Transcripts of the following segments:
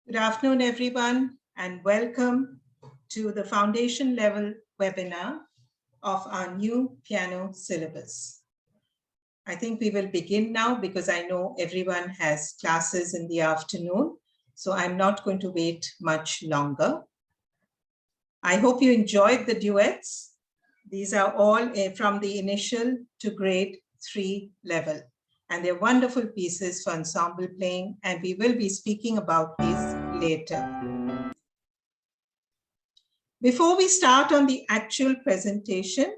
Good afternoon, everyone, and welcome to the foundation level webinar of our new piano syllabus. I think we will begin now because I know everyone has classes in the afternoon, so I'm not going to wait much longer. I hope you enjoyed the duets. These are all from the initial to grade 3 level, and they're wonderful pieces for ensemble playing, and we will be speaking about these later. Before we start on the actual presentation,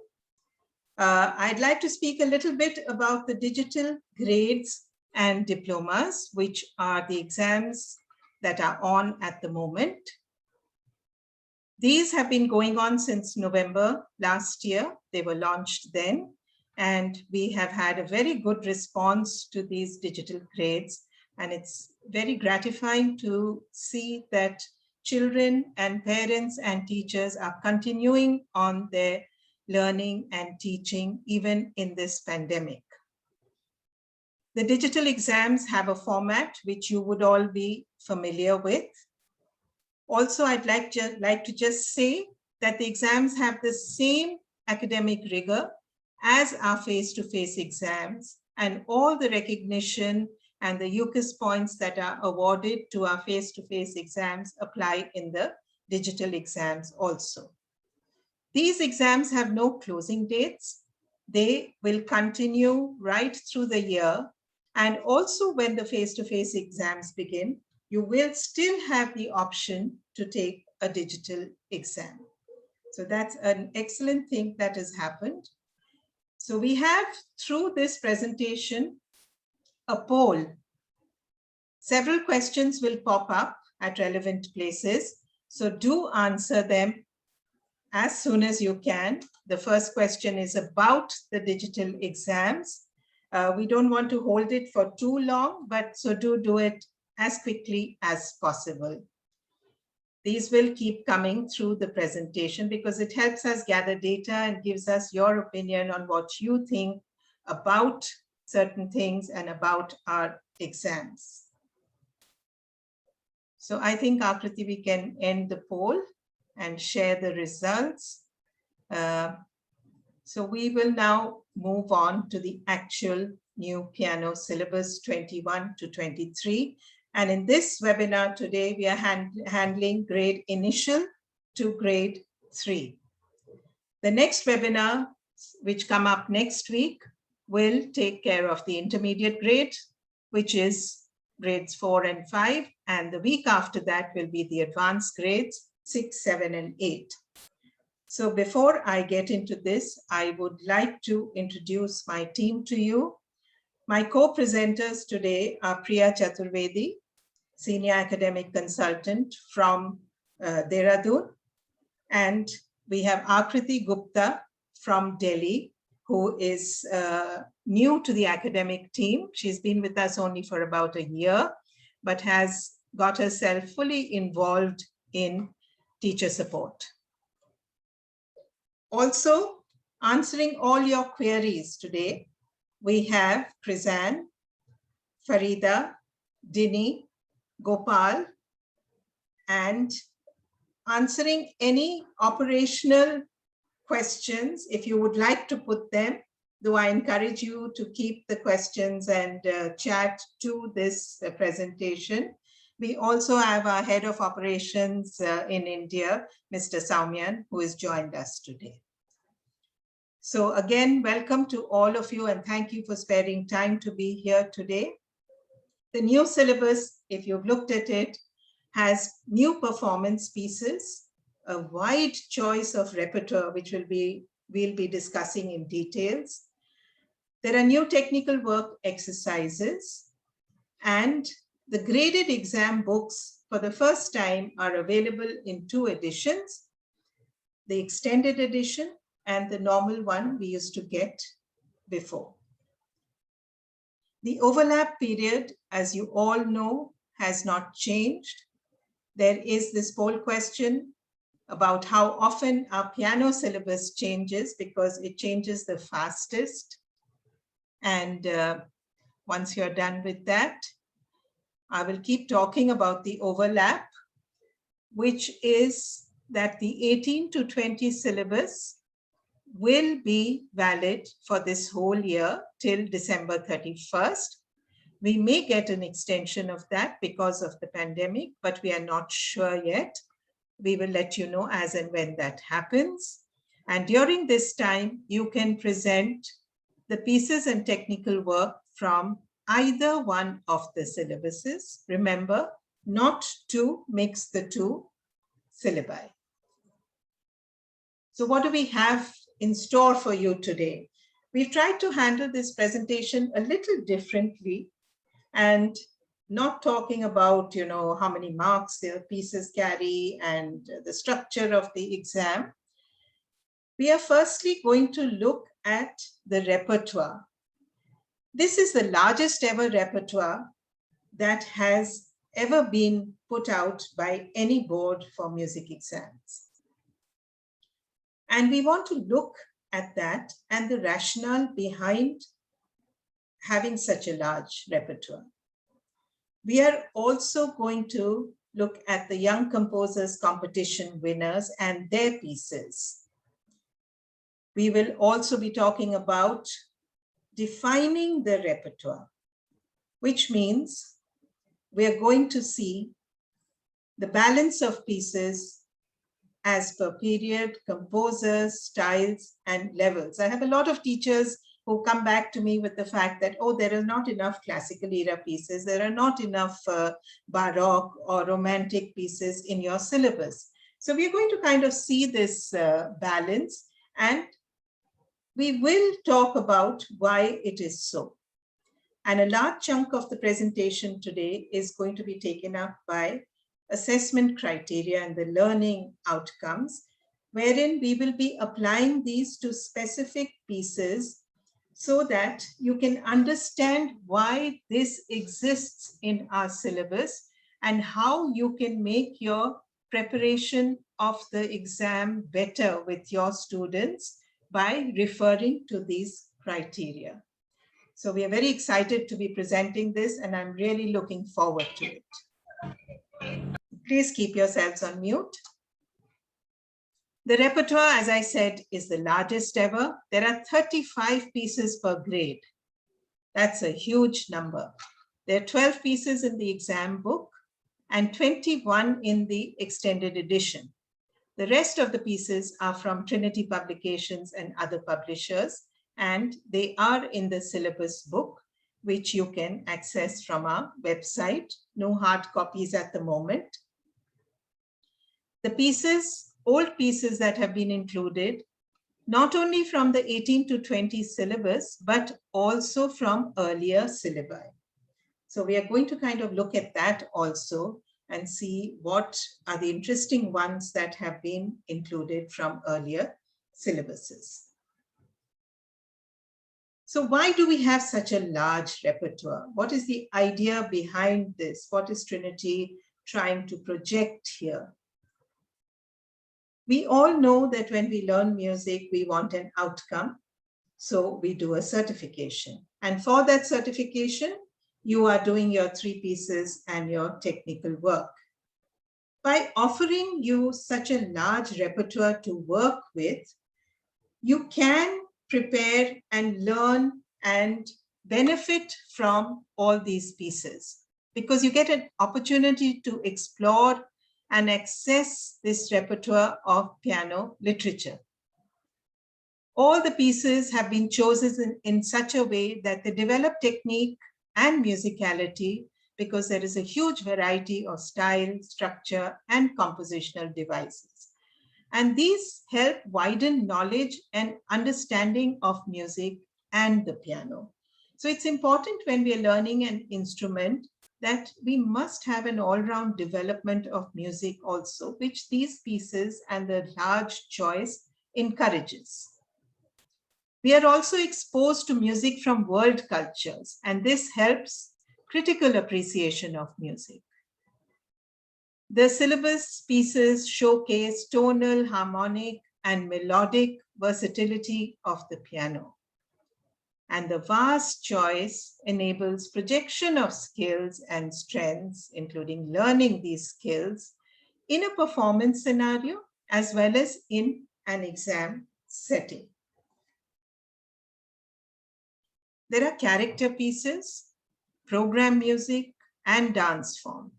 I'd like to speak a little bit about the digital grades and diplomas, which are the exams that are on at the moment. These have been going on since November last year. They were launched then, and we have had a very good response to these digital grades. And it's very gratifying to see that children and parents and teachers are continuing on their learning and teaching even in this pandemic. The digital exams have a format which you would all be familiar with. Also, I'd like to just say that the exams have the same academic rigor as our face-to-face exams, and all the recognition and the UCAS points that are awarded to our face-to-face exams apply in the digital exams also. These exams have no closing dates. They will continue right through the year. And also when the face-to-face exams begin, you will still have the option to take a digital exam. So that's an excellent thing that has happened. So we have, through this presentation, a poll. Several questions will pop up at relevant places. So do answer them as soon as you can. The first question is about the digital exams. We don't want to hold it for too long, but so do it as quickly as possible. These will keep coming through the presentation because it helps us gather data and gives us your opinion on what you think about certain things and about our exams. So I think, Akriti, we can end the poll and share the results. So we will now move on to the actual new piano syllabus 21 to 23. And in this webinar today, we are handling grade initial to grade 3. The next webinar, which come up next week, will take care of the intermediate grade, which is grades 4 and 5. And the week after that will be the advanced grades 6, 7, and 8. So before I get into this, I would like to introduce my team to you. My co-presenters today are Priya Chaturvedi, Senior Academic Consultant from Dehradun. And we have Akriti Gupta from Delhi, who is new to the academic team. She's been with us only for about a year, but has got herself fully involved in teacher support. Also, answering all your queries today, we have Prizan, Farida, Dini, Gopal, and answering any operational questions if you would like to put them, though I encourage you to keep the questions and chat to this presentation. We also have our head of operations in India, Mr. Saumyan, who has joined us today. So again, welcome to all of you and thank you for sparing time to be here today. The new syllabus, if you've looked at it, has new performance pieces, a wide choice of repertoire, which we'll be discussing in details. There are new technical work exercises, and the graded exam books for the first time are available in 2 editions, the extended edition and the normal one we used to get before. The overlap period, as you all know, has not changed. There is this poll question about how often our piano syllabus changes because it changes the fastest. And once you're done with that, I will keep talking about the overlap, which is that the 18 to 20 syllabus will be valid for this whole year till December 31st. We may get an extension of that because of the pandemic, but we are not sure yet. We will let you know as and when that happens. And during this time, you can present the pieces and technical work from either one of the syllabuses. Remember, not to mix the two syllabi. So what do we have in store for you today? We've tried to handle this presentation a little differently and not talking about, how many marks the pieces carry and the structure of the exam. We are firstly going to look at the repertoire. This is the largest ever repertoire that has ever been put out by any board for music exams. And we want to look at that and the rationale behind having such a large repertoire. We are also going to look at the Young Composers Competition winners and their pieces. We will also be talking about defining the repertoire, which means we are going to see the balance of pieces as per period, composers, styles, and levels. I have a lot of teachers who come back to me with the fact that, oh, there are not enough classical era pieces, there are not enough Baroque or Romantic pieces in your syllabus. So we're going to kind of see this balance, and we will talk about why it is so. And a large chunk of the presentation today is going to be taken up by assessment criteria and the learning outcomes, wherein we will be applying these to specific pieces so that you can understand why this exists in our syllabus and how you can make your preparation of the exam better with your students by referring to these criteria. So we are very excited to be presenting this, and I'm really looking forward to it. Please keep yourselves on mute. The repertoire, as I said, is the largest ever. There are 35 pieces per grade. That's a huge number. There are 12 pieces in the exam book and 21 in the extended edition. The rest of the pieces are from Trinity Publications and other publishers, and they are in the syllabus book, which you can access from our website. No hard copies at the moment. The pieces, old pieces that have been included, not only from the 18 to 20 syllabus, but also from earlier syllabi. So we are going to kind of look at that also and see what are the interesting ones that have been included from earlier syllabuses. So why do we have such a large repertoire? What is the idea behind this? What is Trinity trying to project here? We all know that when we learn music, we want an outcome. So we do a certification. And for that certification, you are doing your 3 pieces and your technical work. By offering you such a large repertoire to work with, you can prepare and learn and benefit from all these pieces, because you get an opportunity to explore and access this repertoire of piano literature. All the pieces have been chosen in such a way that they develop technique and musicality, because there is a huge variety of style, structure, and compositional devices. And these help widen knowledge and understanding of music and the piano. So it's important when we are learning an instrument that we must have an all-round development of music also, which these pieces and the large choice encourages. We are also exposed to music from world cultures, and this helps critical appreciation of music. The syllabus pieces showcase tonal, harmonic, and melodic versatility of the piano. And the vast choice enables projection of skills and strengths, including learning these skills in a performance scenario as well as in an exam setting. There are character pieces, program music, and dance form.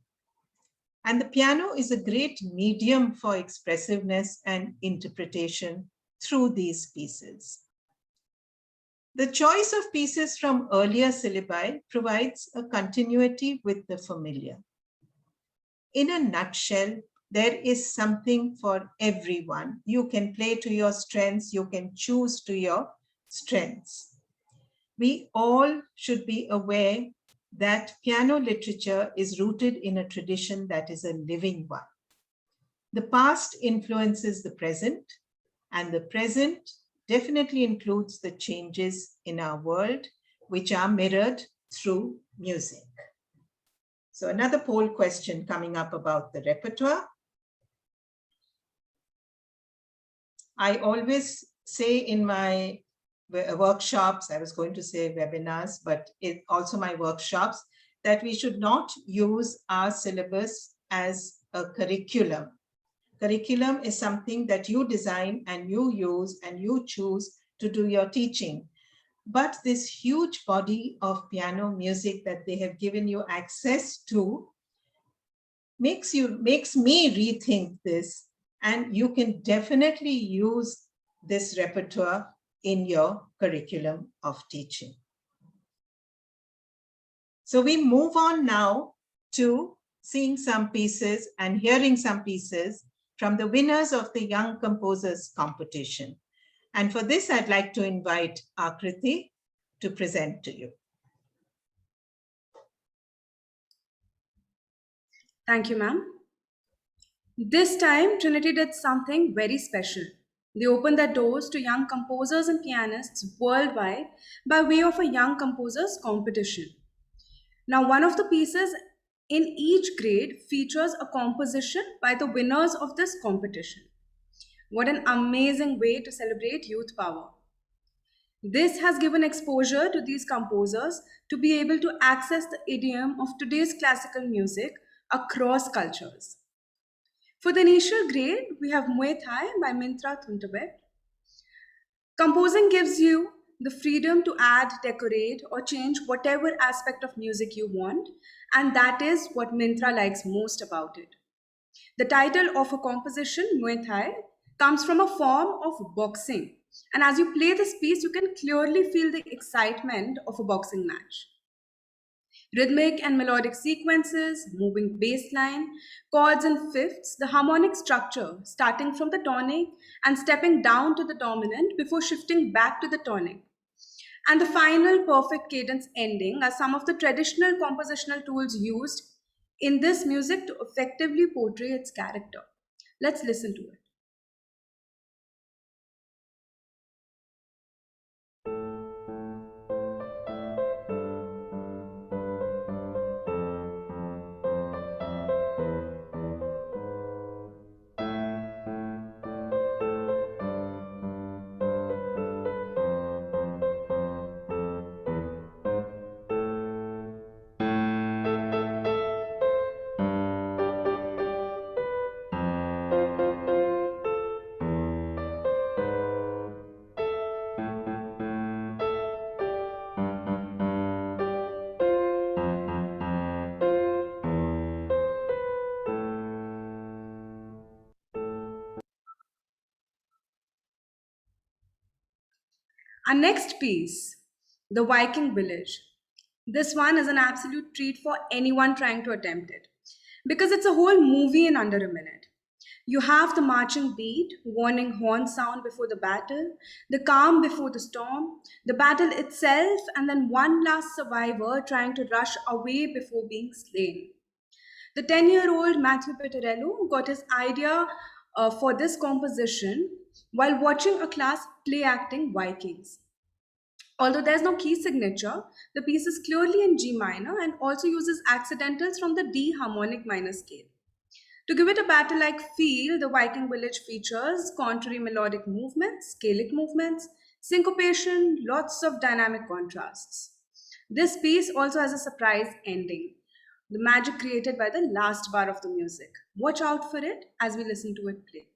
And the piano is a great medium for expressiveness and interpretation through these pieces. The choice of pieces from earlier syllabi provides a continuity with the familiar. In a nutshell, there is something for everyone. You can play to your strengths, you can choose to your strengths. We all should be aware that piano literature is rooted in a tradition that is a living one. The past influences the present, and the present definitely includes the changes in our world, which are mirrored through music. So another poll question coming up about the repertoire. I always say in my workshops, I was going to say webinars, but also my workshops, that we should not use our syllabus as a curriculum. Curriculum is something that you design and you use and you choose to do your teaching. But this huge body of piano music that they have given you access to makes me rethink this, and you can definitely use this repertoire in your curriculum of teaching. So we move on now to seeing some pieces and hearing some pieces from the winners of the Young Composers competition. And for this, I'd like to invite Akriti to present to you. Thank you, ma'am. This time, Trinity did something very special. They opened their doors to young composers and pianists worldwide by way of a Young Composers competition. Now, one of the pieces in each grade features a composition by the winners of this competition. What an amazing way to celebrate youth power. This has given exposure to these composers to be able to access the idiom of today's classical music across cultures. For the initial grade, we have Muay Thai by Mintra Thunterbet. Composing gives you the freedom to add, decorate, or change whatever aspect of music you want, and that is what Mintra likes most about it. The title of a composition, Muay Thai, comes from a form of boxing, and as you play this piece, you can clearly feel the excitement of a boxing match. Rhythmic and melodic sequences, moving bass line, chords and fifths, the harmonic structure starting from the tonic and stepping down to the dominant before shifting back to the tonic. And the final perfect cadence ending are some of the traditional compositional tools used in this music to effectively portray its character. Let's listen to it. Our next piece, The Viking Village. This one is an absolute treat for anyone trying to attempt it because it's a whole movie in under a minute. You have the marching beat, warning horn sound before the battle, the calm before the storm, the battle itself, and then one last survivor trying to rush away before being slain. The 10-year-old Matthew Peterello got his idea for this composition while watching a class play acting Vikings. Although there's no key signature, the piece is clearly in G minor and also uses accidentals from the D harmonic minor scale. To give it a battle-like feel, the Viking Village features contrary melodic movements, scalic movements, syncopation, lots of dynamic contrasts. This piece also has a surprise ending, the magic created by the last bar of the music. Watch out for it as we listen to it play.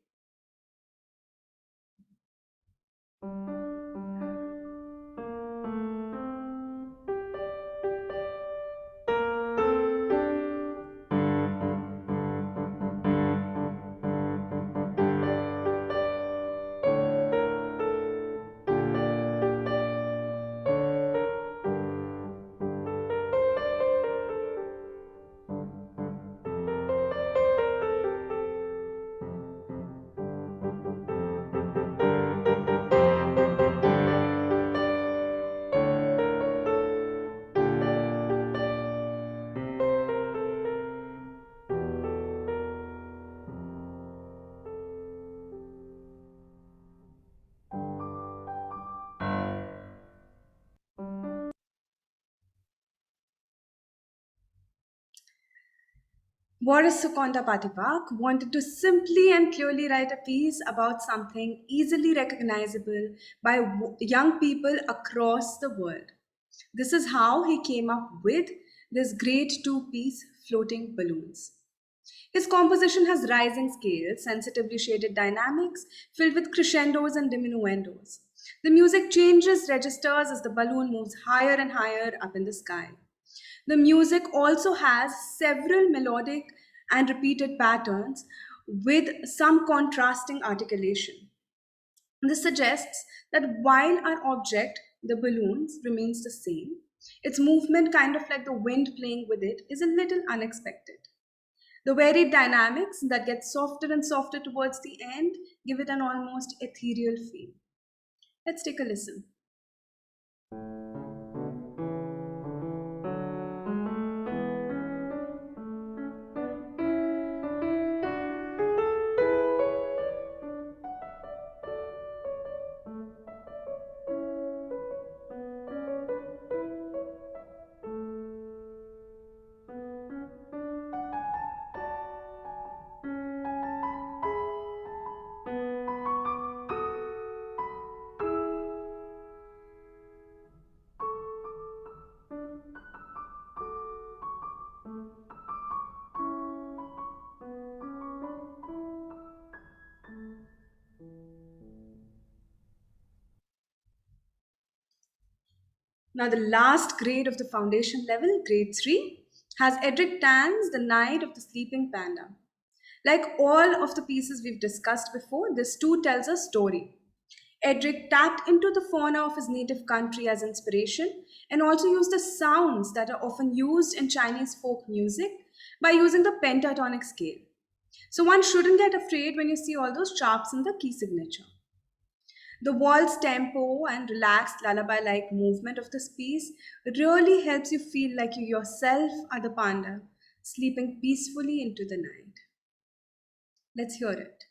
Boris Sukonda Patipak wanted to simply and clearly write a piece about something easily recognizable by young people across the world. This is how he came up with this great two-piece floating balloons. His composition has rising scales, sensitively shaded dynamics, filled with crescendos and diminuendos. The music changes registers as the balloon moves higher and higher up in the sky. The music also has several melodic and repeated patterns with some contrasting articulation. This suggests that while our object, the balloons, remains the same, its movement, kind of like the wind playing with it, is a little unexpected. The varied dynamics that get softer and softer towards the end give it an almost ethereal feel. Let's take a listen. Now, the last grade of the foundation level, grade 3, has Edric Tan's The Night of the Sleeping Panda. Like all of the pieces we've discussed before, this too tells a story. Edric tapped into the fauna of his native country as inspiration and also used the sounds that are often used in Chinese folk music by using the pentatonic scale. So one shouldn't get afraid when you see all those sharps in the key signature. The waltz tempo and relaxed lullaby like movement of this piece really helps you feel like you yourself are the panda, sleeping peacefully into the night. Let's hear it.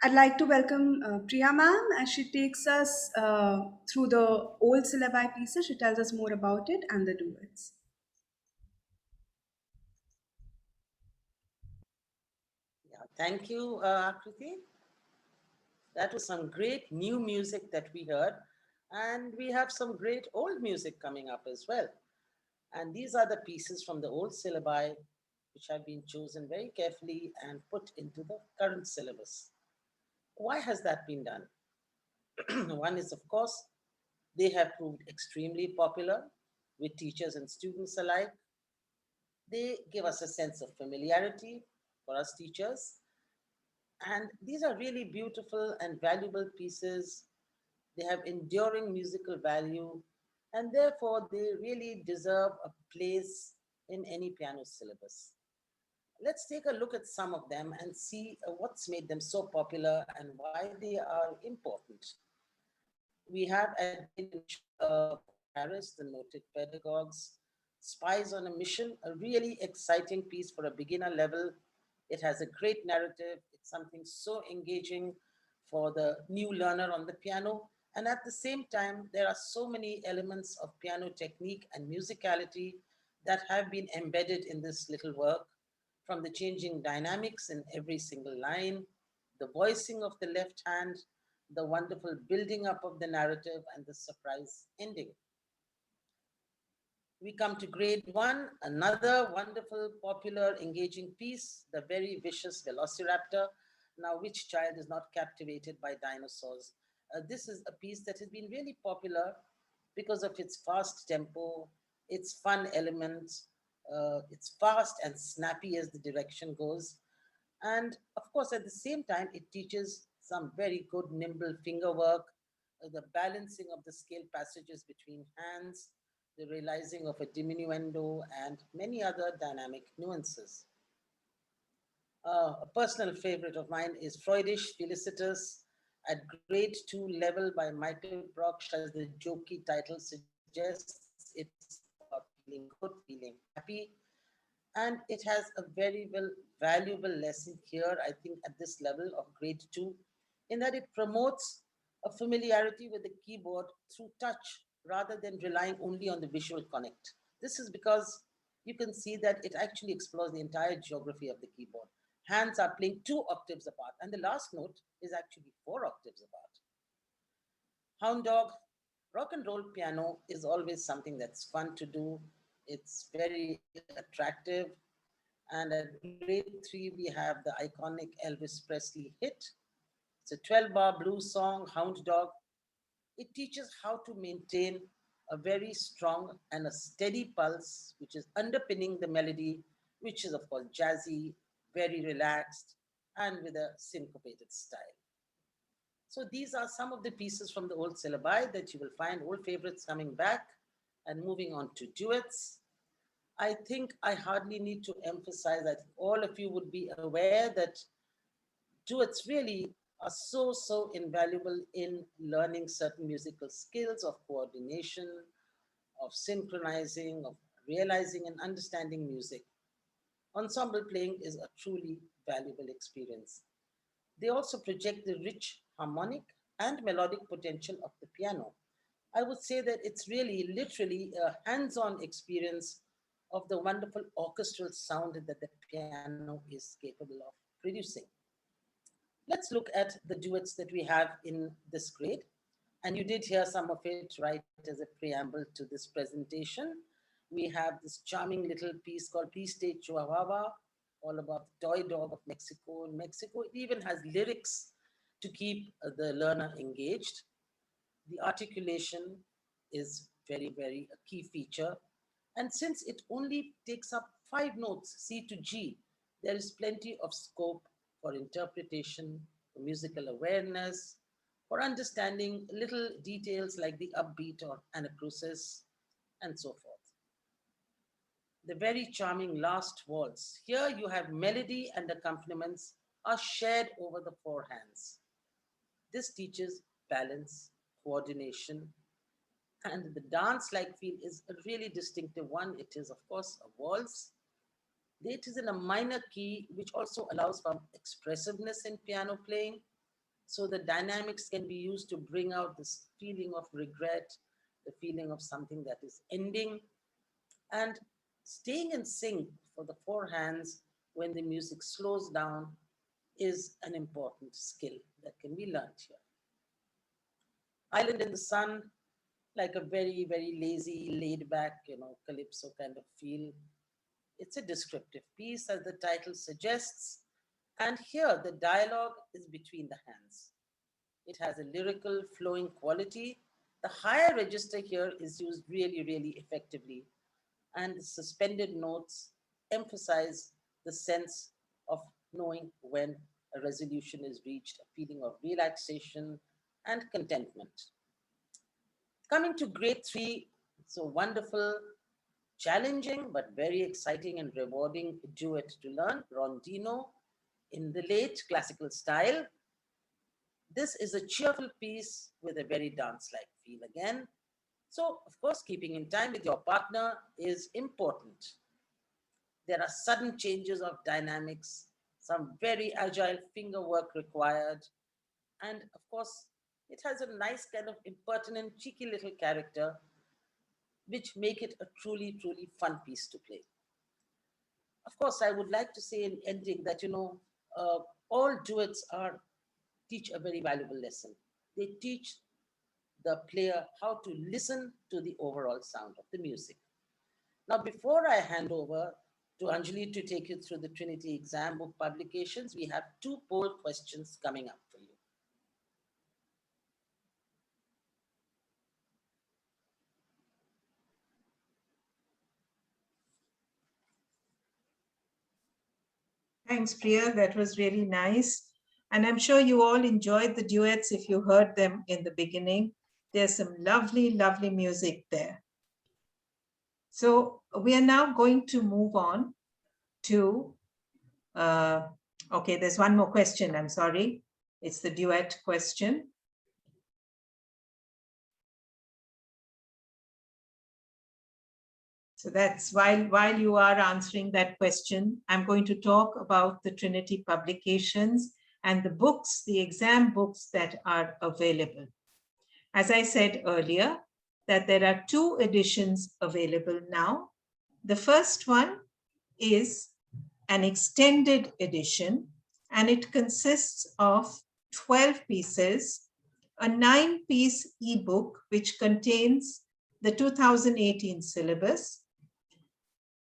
I'd like to welcome Priya ma'am as she takes us through the old syllabi pieces. She tells us more about it and the duets. Yeah, thank you, Akriti. That was some great new music that we heard, and we have some great old music coming up as well. And these are the pieces from the old syllabi which have been chosen very carefully and put into the current syllabus. Why has that been done? One is, of course, they have proved extremely popular with teachers and students alike. They give us a sense of familiarity for us teachers. And these are really beautiful and valuable pieces. They have enduring musical value, and therefore they really deserve a place in any piano syllabus. Let's take a look at some of them and see what's made them so popular and why they are important. We have at Paris, the noted pedagogues, Spies on a Mission, a really exciting piece for a beginner level. It has a great narrative. It's something so engaging for the new learner on the piano. And at the same time, there are so many elements of piano technique and musicality that have been embedded in this little work, from the changing dynamics in every single line, the voicing of the left hand, the wonderful building up of the narrative, and the surprise ending. We come to grade one, another wonderful, popular, engaging piece, The Very Vicious Velociraptor. Now, which child is not captivated by dinosaurs? This is a piece that has been really popular because of its fast tempo, its fun elements, it's fast and snappy as the direction goes. And of course, at the same time, it teaches some very good nimble finger work, the balancing of the scale passages between hands, the realizing of a diminuendo, and many other dynamic nuances. A personal favorite of mine is Freudisch Felicitas at grade 2 level by Michael Brock, as the jokey title suggests. It's about feeling good, feeling happy, and it has a very valuable lesson here, I think, at this level of grade 2, in that it promotes a familiarity with the keyboard through touch rather than relying only on the visual connect. This is because you can see that it actually explores the entire geography of the keyboard. Hands are playing 2 octaves apart, and the last note is actually 4 octaves apart. Hound Dog, rock and roll piano is always something that's fun to do. It's very attractive. And at grade 3, we have the iconic Elvis Presley hit. It's a 12-bar blues song, Hound Dog. It teaches how to maintain a very strong and a steady pulse, which is underpinning the melody, which is, of course, jazzy, very relaxed, and with a syncopated style. So these are some of the pieces from the old syllabi that you will find old favorites coming back. And moving on to duets, I think I hardly need to emphasize that all of you would be aware that duets really are so invaluable in learning certain musical skills of coordination, of synchronizing, of realizing and understanding music. Ensemble playing is a truly valuable experience. They also project the rich harmonic and melodic potential of the piano. I would say that it's really literally a hands-on experience of the wonderful orchestral sound that the piano is capable of producing. Let's look at the duets that we have in this grade. And you did hear some of it right as a preamble to this presentation. We have this charming little piece called Please Stay Chihuahua, all about the toy dog of Mexico. In Mexico, it even has lyrics to keep the learner engaged. The articulation is very a key feature. And since it only takes up 5 notes, C to G, there is plenty of scope for interpretation, for musical awareness, for understanding little details like the upbeat or anacrusis, and so forth. The very charming last waltz. Here you have melody and accompaniments are shared over the 4 hands. This teaches balance, coordination, and the dance-like feel is a really distinctive one. It is, of course, a waltz. It is in a minor key, which also allows for expressiveness in piano playing. So the dynamics can be used to bring out this feeling of regret, the feeling of something that is ending, and staying in sync for the 4 hands when the music slows down is an important skill that can be learned here. Island in the Sun. like a very, very lazy, laid back, calypso kind of feel. It's a descriptive piece, as the title suggests. And here, the dialogue is between the hands. It has a lyrical, flowing quality. The higher register here is used really, really effectively. And the suspended notes emphasize the sense of knowing when a resolution is reached, a feeling of relaxation and contentment. Coming to grade 3, so wonderful, challenging, but very exciting and rewarding duet to learn, Rondino in the late classical style. This is a cheerful piece with a very dance-like feel again. So, of course, keeping in time with your partner is important. There are sudden changes of dynamics, some very agile finger work required, and of course, it has a nice kind of impertinent, cheeky little character, which make it a truly, truly fun piece to play. Of course, I would like to say in ending that, all duets teach a very valuable lesson. They teach the player how to listen to the overall sound of the music. Now, before I hand over to Anjali to take you through the Trinity exam book publications, we have 2 poll questions coming up for you. Thanks, Priya. That was really nice. And I'm sure you all enjoyed the duets if you heard them in the beginning. There's some lovely, lovely music there. So we are now going to move on to, okay, there's one more question, I'm sorry. It's the duet question. So that's while you are answering that question, I'm going to talk about the Trinity Publications and the books, the exam books that are available. As I said earlier, that there are 2 editions available now. The first one is an extended edition, and it consists of 12 pieces, a 9-piece ebook, which contains the 2018 syllabus,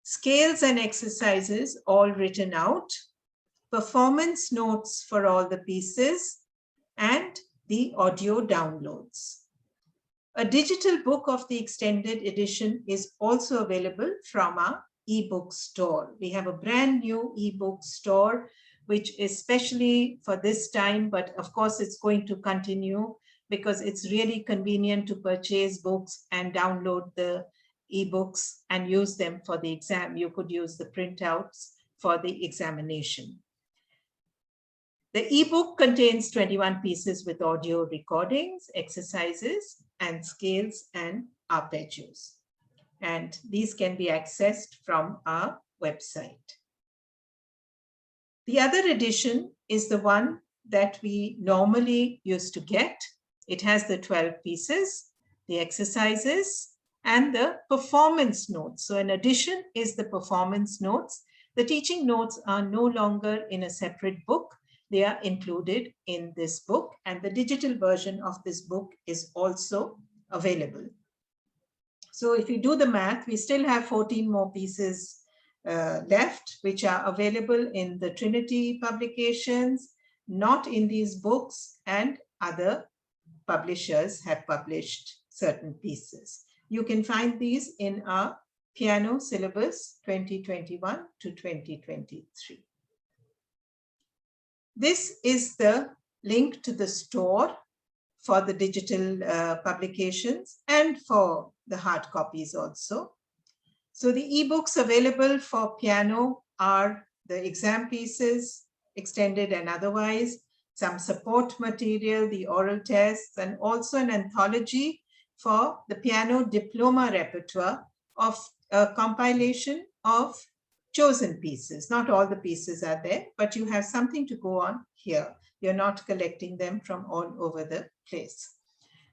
scales and exercises all written out, performance notes for all the pieces, and the audio downloads. A digital book of the extended edition is also available from our ebook store. We have a brand new ebook store, which is specially for this time, but of course it's going to continue because it's really convenient to purchase books and download the ebooks and use them for the exam. You could use the printouts for the examination. The ebook contains 21 pieces with audio recordings, exercises, and scales and arpeggios. And these can be accessed from our website. The other edition is the one that we normally used to get. It has the 12 pieces, the exercises, and the performance notes. So an addition is the performance notes. The teaching notes are no longer in a separate book. They are included in this book, and the digital version of this book is also available. So if you do the math, we still have 14 more pieces left, which are available in the Trinity Publications, not in these books, and other publishers have published certain pieces. You can find these in our Piano Syllabus 2021 to 2023. This is the link to the store for the digital publications and for the hard copies also. So the ebooks available for piano are the exam pieces, extended and otherwise, some support material, the oral tests, and also an anthology for the piano diploma repertoire of a compilation of chosen pieces. Not all the pieces are there, but you have something to go on here. You're not collecting them from all over the place.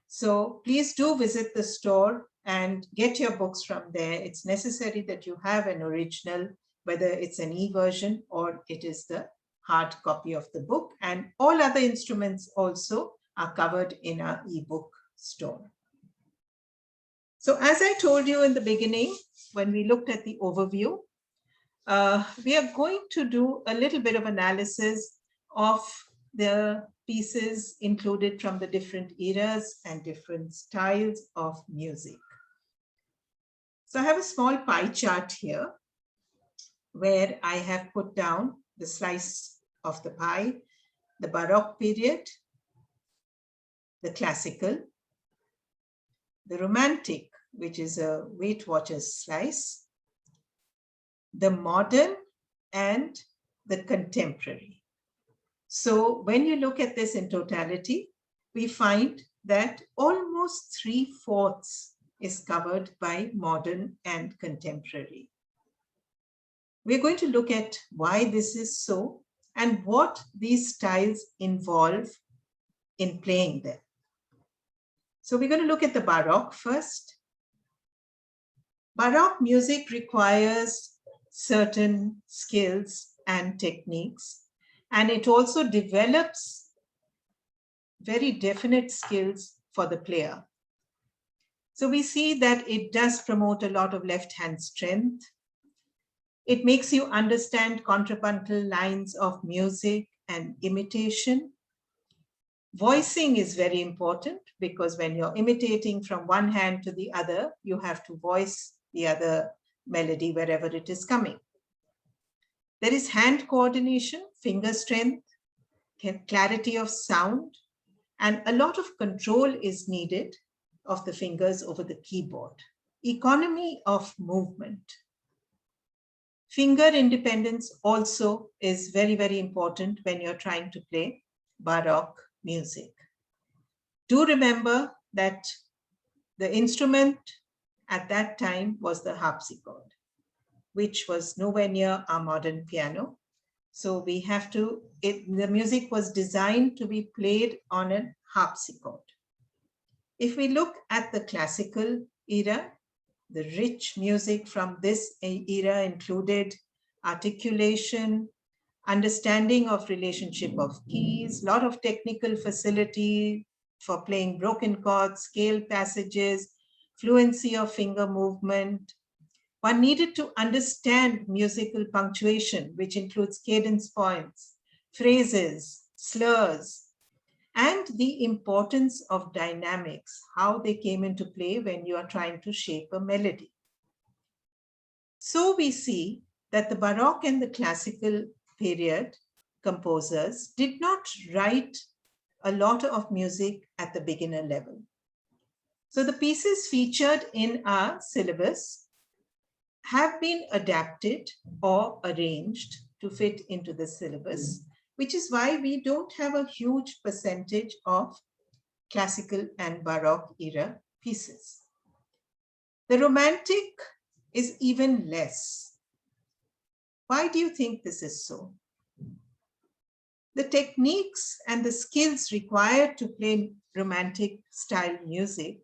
So please do visit the store and get your books from there. It's necessary that you have an original, whether it's an e-version or it is the hard copy of the book. And all other instruments also are covered in our ebook store. So as I told you in the beginning, when we looked at the overview, we are going to do a little bit of analysis of the pieces included from the different eras and different styles of music. So I have a small pie chart here where I have put down the slice of the pie, the Baroque period, the classical, the Romantic, which is a Weight Watchers slice, the modern, and the contemporary. So when you look at this in totality, we find that almost 3/4 is covered by modern and contemporary. We're going to look at why this is so and what these styles involve in playing them. So we're going to look at the Baroque first. Baroque music requires certain skills and techniques, and it also develops very definite skills for the player. So we see that it does promote a lot of left-hand strength. It makes you understand contrapuntal lines of music and imitation. Voicing is very important because when you're imitating from one hand to the other, you have to voice the other melody wherever it is coming. There is hand coordination, finger strength, clarity of sound, and a lot of control is needed of the fingers over the keyboard. Economy of movement. Finger independence also is very, very important when you're trying to play Baroque music. Do remember that the instrument at that time was the harpsichord, which was nowhere near our modern piano. So we have to, the music was designed to be played on a harpsichord. If we look at the classical era, the rich music from this era included articulation, understanding of relationship of keys, a lot of technical facility for playing broken chords, scale passages, fluency of finger movement. One needed to understand musical punctuation, which includes cadence points, phrases, slurs, and the importance of dynamics, how they came into play when you are trying to shape a melody. So we see that the Baroque and the classical period composers did not write a lot of music at the beginner level. So the pieces featured in our syllabus have been adapted or arranged to fit into the syllabus, which is why we don't have a huge percentage of classical and Baroque era pieces. The Romantic is even less. Why do you think this is so? The techniques and the skills required to play Romantic style music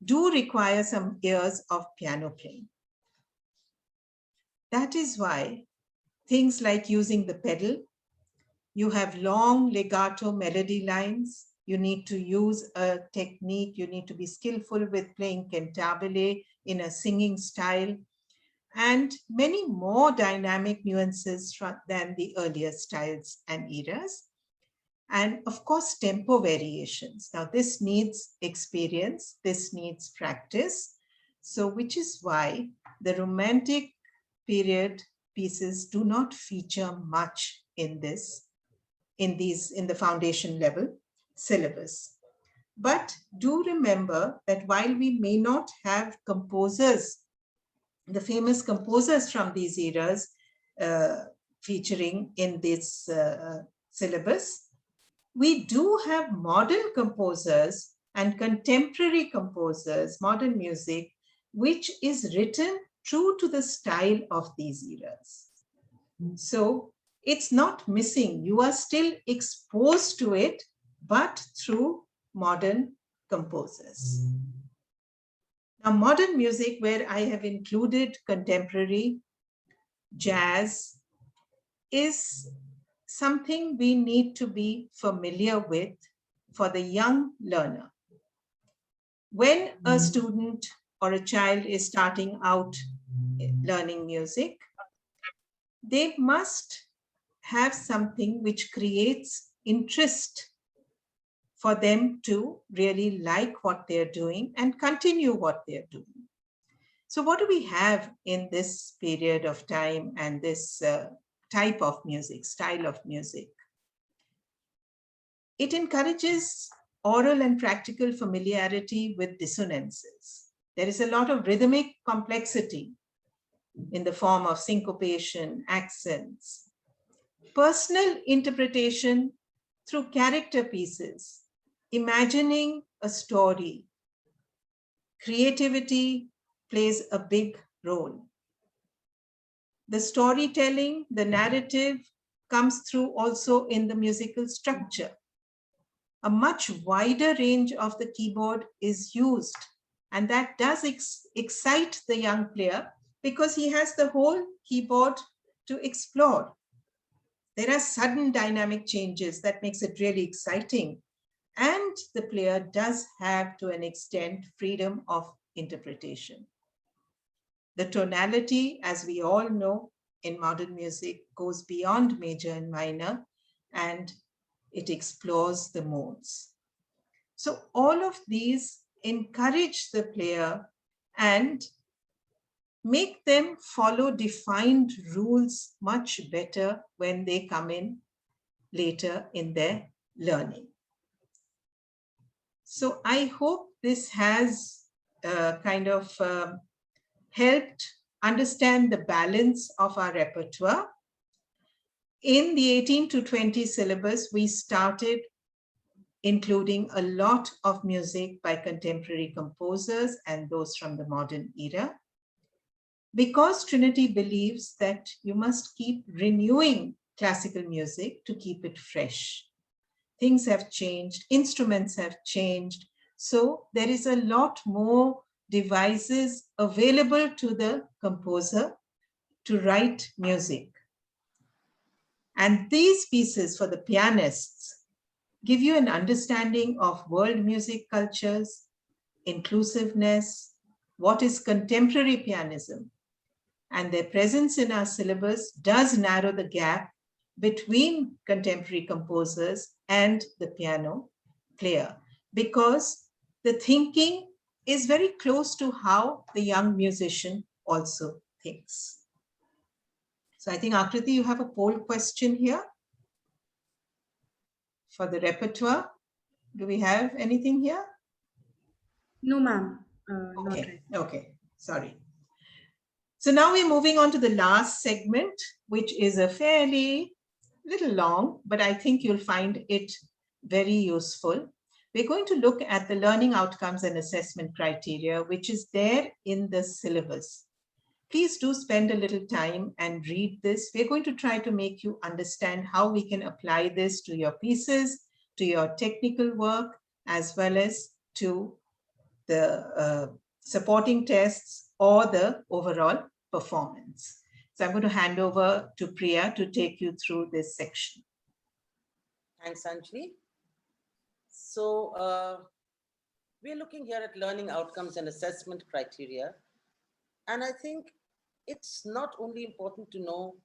do require some years of piano playing. That is why things like using the pedal, you have long legato melody lines, you need to use a technique, you need to be skillful with playing cantabile in a singing style, and many more dynamic nuances than the earlier styles and eras. And of course, tempo variations. Now this needs experience, this needs practice. So which is why the Romantic period pieces do not feature much in the foundation level syllabus. But do remember that while we may not have composers, the famous composers from these eras featuring in this syllabus, we do have modern composers and contemporary composers, modern music, which is written true to the style of these eras. So it's not missing. You are still exposed to it, but through modern composers. Now, modern music, where I have included contemporary, jazz, is something we need to be familiar with for the young learner. When a student or a child is starting out learning music, they must have something which creates interest for them to really like what they're doing and continue what they're doing. So what do we have in this period of time and this type of music, style of music? It encourages oral and practical familiarity with dissonances. There is a lot of rhythmic complexity in the form of syncopation, accents, personal interpretation through character pieces, imagining a story. Creativity plays a big role. The storytelling, the narrative comes through also in the musical structure. A much wider range of the keyboard is used, and that does excite the young player because he has the whole keyboard to explore. There are sudden dynamic changes that makes it really exciting, and the player does have, to an extent, freedom of interpretation. The tonality, as we all know, in modern music goes beyond major and minor, and it explores the modes. So all of these encourage the player and make them follow defined rules much better when they come in later in their learning. So I hope this has kind of helped understand the balance of our repertoire. In the 18 to 20 syllabus, we started including a lot of music by contemporary composers and those from the modern era, because Trinity believes that you must keep renewing classical music to keep it fresh. Things have changed, instruments have changed, so there is a lot more devices available to the composer to write music. And these pieces for the pianists give you an understanding of world music cultures, inclusiveness, what is contemporary pianism, and their presence in our syllabus does narrow the gap between contemporary composers and the piano player, because the thinking is very close to how the young musician also thinks. So I think, Akriti, you have a poll question here for the repertoire. Do we have anything here? No, ma'am. Not Okay, right. okay, sorry. So now we're moving on to the last segment, which is a fairly little long, but I think you'll find it very useful. We're going to look at the learning outcomes and assessment criteria, which is there in the syllabus. Please do spend a little time and read this. We're going to try to make you understand how we can apply this to your pieces, to your technical work, as well as to the supporting tests or the overall performance. So I'm going to hand over to Priya to take you through this section. Thanks, Anjali. So we're looking here at learning outcomes and assessment criteria. And I think it's not only important to know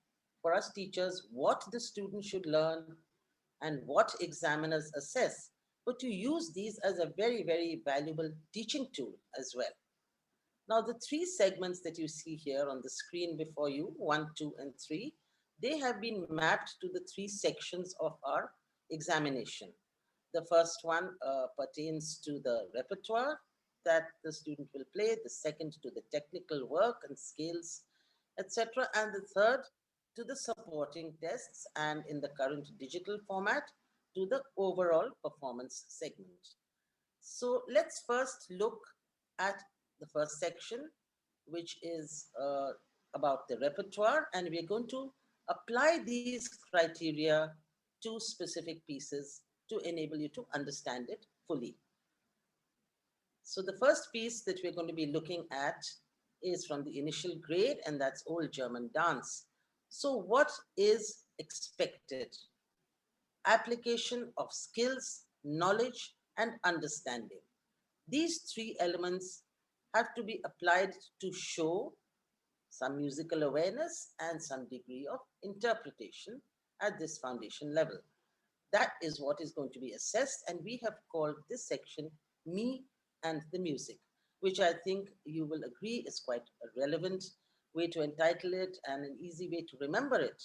for us teachers what the student should learn and what examiners assess, but to use these as a very, very valuable teaching tool as well. Now, the three segments that you see here on the screen before you, 1, 2, and 3, they have been mapped to the three sections of our examination. The first one pertains to the repertoire that the student will play, the second to the technical work and scales, etc., and the third to the supporting tests, and in the current digital format, to the overall performance segment. So let's first look at the first section, which is about the repertoire, and we're going to apply these criteria to specific pieces to enable you to understand it fully. So the first piece that we're going to be looking at is from the initial grade, and that's Old German Dance. So what is expected? Application of skills, knowledge, and understanding. These three elements have to be applied to show some musical awareness and some degree of interpretation at this foundation level. That is what is going to be assessed, and we have called this section Me and the Music, which I think you will agree is quite a relevant way to entitle it and an easy way to remember it.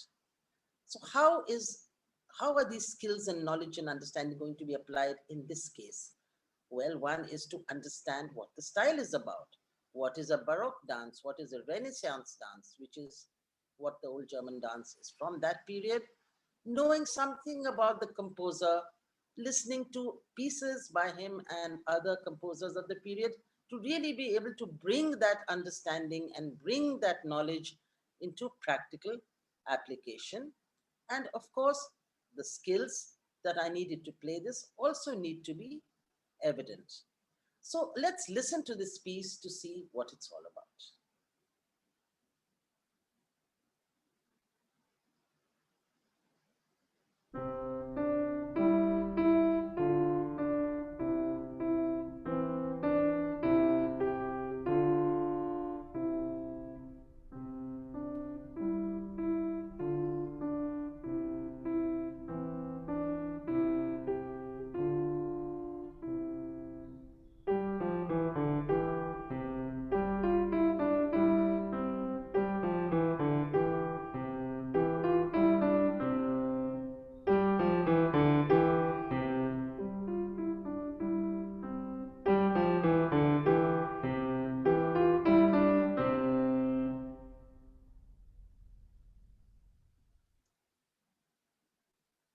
So how are these skills and knowledge and understanding going to be applied in this case? Well, one is to understand what the style is about. What is a Baroque dance? What is a Renaissance dance, which is what the old German dance is from that period? Knowing something about the composer, listening to pieces by him and other composers of the period to really be able to bring that understanding and bring that knowledge into practical application. And of course, the skills that I needed to play this also need to be evident. So let's listen to this piece to see what it's all about.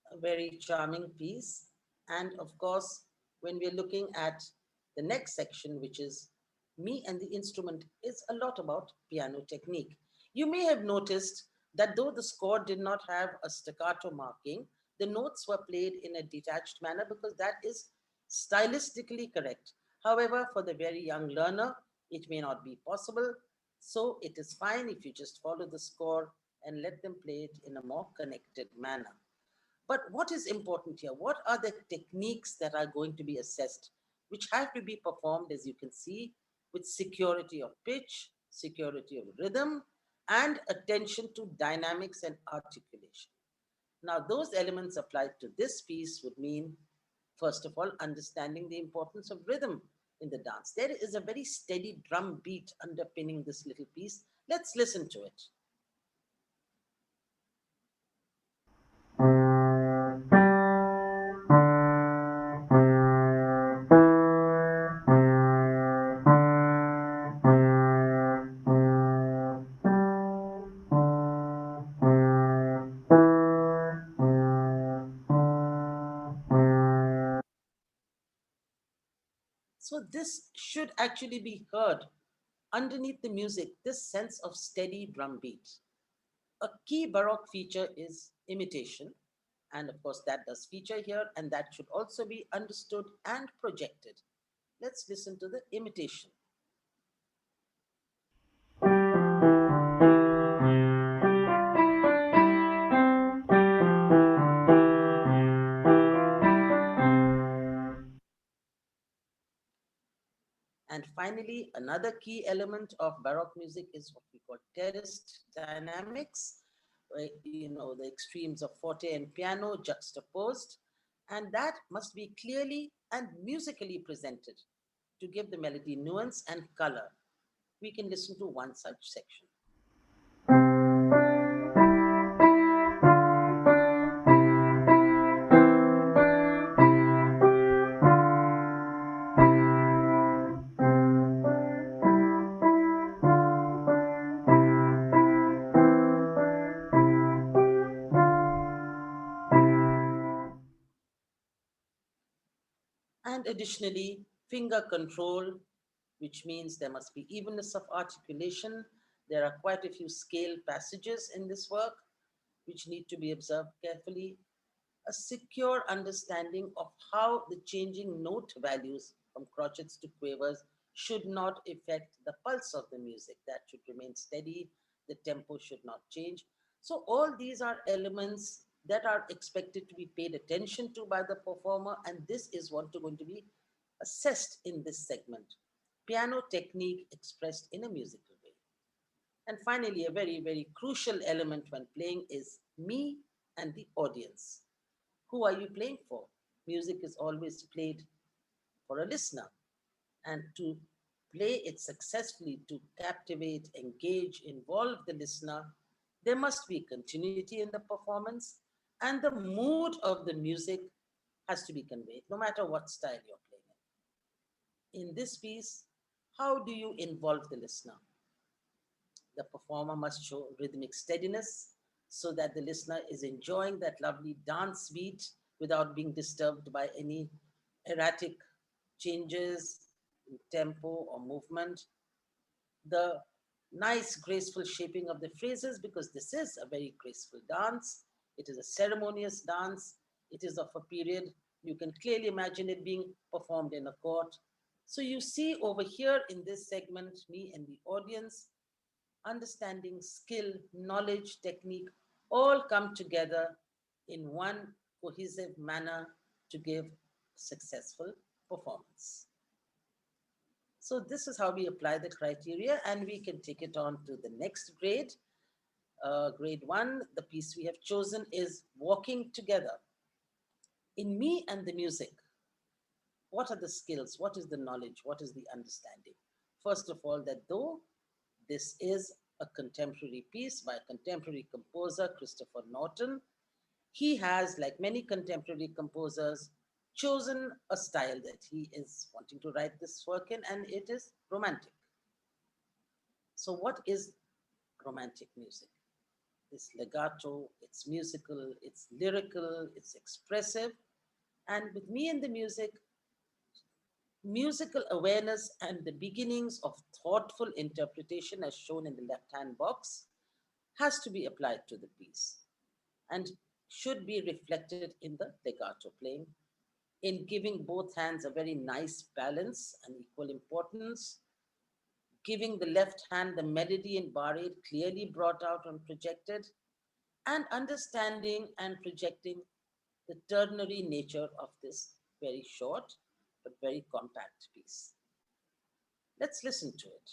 A very charming piece. And of course, when we're looking at the next section, which is Me and the Instrument, is a lot about piano technique. You may have noticed that though the score did not have a staccato marking, the notes were played in a detached manner because that is stylistically correct. However, for the very young learner, it may not be possible. So it is fine if you just follow the score and let them play it in a more connected manner. But what is important here? What are the techniques that are going to be assessed, which have to be performed, as you can see, with security of pitch, security of rhythm, and attention to dynamics and articulation? Now, those elements applied to this piece would mean, first of all, understanding the importance of rhythm in the dance. There is a very steady drum beat underpinning this little piece. Let's listen to it. So this should actually be heard underneath the music, this sense of steady drum beat. A key Baroque feature is imitation. And of course, that does feature here, and that should also be understood and projected. Let's listen to the imitation. And finally, another key element of Baroque music is what we call terraced dynamics, where, the extremes of forte and piano juxtaposed. And that must be clearly and musically presented to give the melody nuance and color. We can listen to one such section. And additionally, finger control, which means there must be evenness of articulation. There are quite a few scale passages in this work which need to be observed carefully. A secure understanding of how the changing note values from crotchets to quavers should not affect the pulse of the music. That should remain steady. The tempo should not change. So all these are elements that are expected to be paid attention to by the performer, and this is what is going to be assessed in this segment. piano technique expressed in a musical way. And finally, a very, very crucial element when playing is me and the audience. Who are you playing for? Music is always played for a listener. And to play it successfully, to captivate, engage, involve the listener, there must be continuity in the performance, and the mood of the music has to be conveyed, no matter what style you're playing in. In this piece, how do you involve the listener? The performer must show rhythmic steadiness so that the listener is enjoying that lovely dance beat without being disturbed by any erratic changes in tempo or movement. The nice, graceful shaping of the phrases, because this is a very graceful dance. It is a ceremonious dance. It is of a period, you can clearly imagine it being performed in a court. So you see over here in this segment, me and the audience, understanding, skill, knowledge, technique, all come together in one cohesive manner to give successful performance. So this is how we apply the criteria, and we can take it on to the next grade. Grade 1, the piece we have chosen is Walking Together. In me and the music, what are the skills? What is the knowledge? What is the understanding? First of all, that though this is a contemporary piece by a contemporary composer, Christopher Norton, he has, like many contemporary composers, chosen a style that he is wanting to write this work in, and it is romantic. So, what is romantic music? It's legato, it's musical, it's lyrical, it's expressive. And with me and the music, musical awareness and the beginnings of thoughtful interpretation, as shown in the left hand box, has to be applied to the piece and should be reflected in the legato playing, in giving both hands a very nice balance and equal importance, giving the left hand the melody in bar 8 clearly brought out and projected, and understanding and projecting the ternary nature of this very short but very compact piece. Let's listen to it.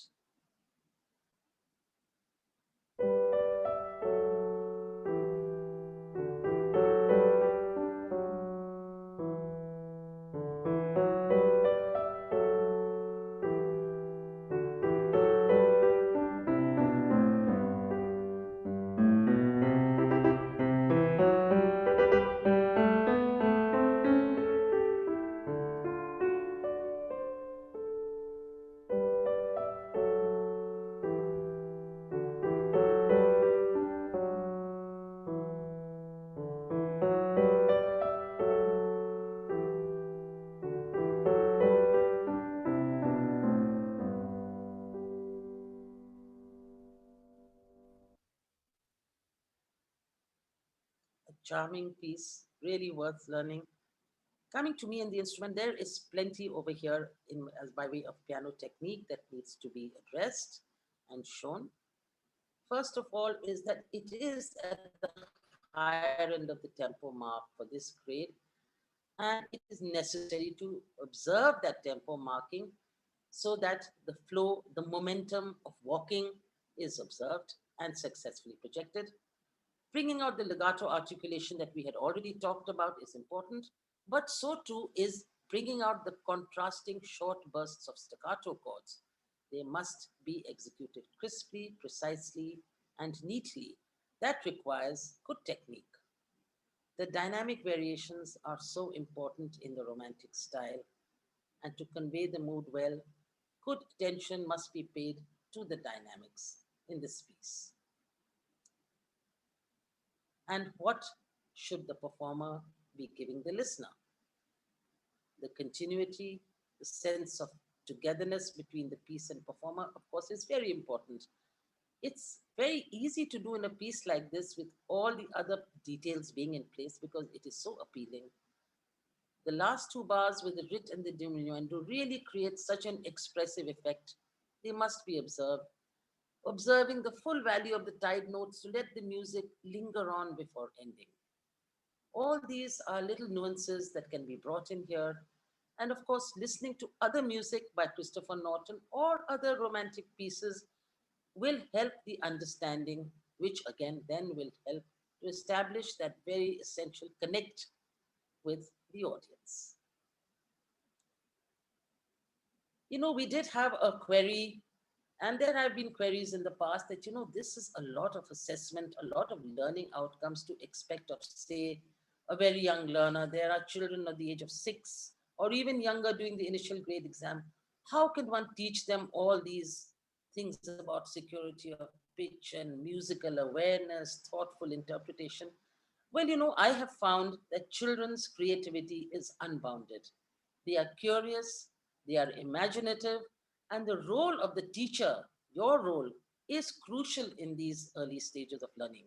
A charming piece, really worth learning. Coming to me and the instrument, there is plenty over here as by way of piano technique that needs to be addressed and shown. First of all, is that it is at the higher end of the tempo mark for this grade, and it is necessary to observe that tempo marking so that the flow, the momentum of walking is observed and successfully projected. Bringing out the legato articulation that we had already talked about is important, but so too is bringing out the contrasting short bursts of staccato chords. They must be executed crisply, precisely, and neatly. That requires good technique. The dynamic variations are so important in the romantic style, and to convey the mood well, good attention must be paid to the dynamics in this piece. And what should the performer be giving the listener? The continuity, the sense of togetherness between the piece and performer, of course, is very important. It's very easy to do in a piece like this with all the other details being in place because it is so appealing. The last two bars with the rit and the diminuendo really create such an expressive effect. They must be observed. Observing the full value of the tied notes to let the music linger on before ending. All these are little nuances that can be brought in here And of course, listening to other music by Christopher Norton or other romantic pieces will help the understanding, which again then will help to establish that very essential connect with the audience. You know, we did have a query, and there have been queries in the past that, you know, this is a lot of assessment, a lot of learning outcomes to expect of, say, a very young learner. There are children at the age of 6 or even younger doing the initial grade exam. How can one teach them all these things about security of pitch and musical awareness, thoughtful interpretation? Well, you know, I have found that children's creativity is unbounded. They are curious, they are imaginative, and the role of the teacher, your role, is crucial in these early stages of learning.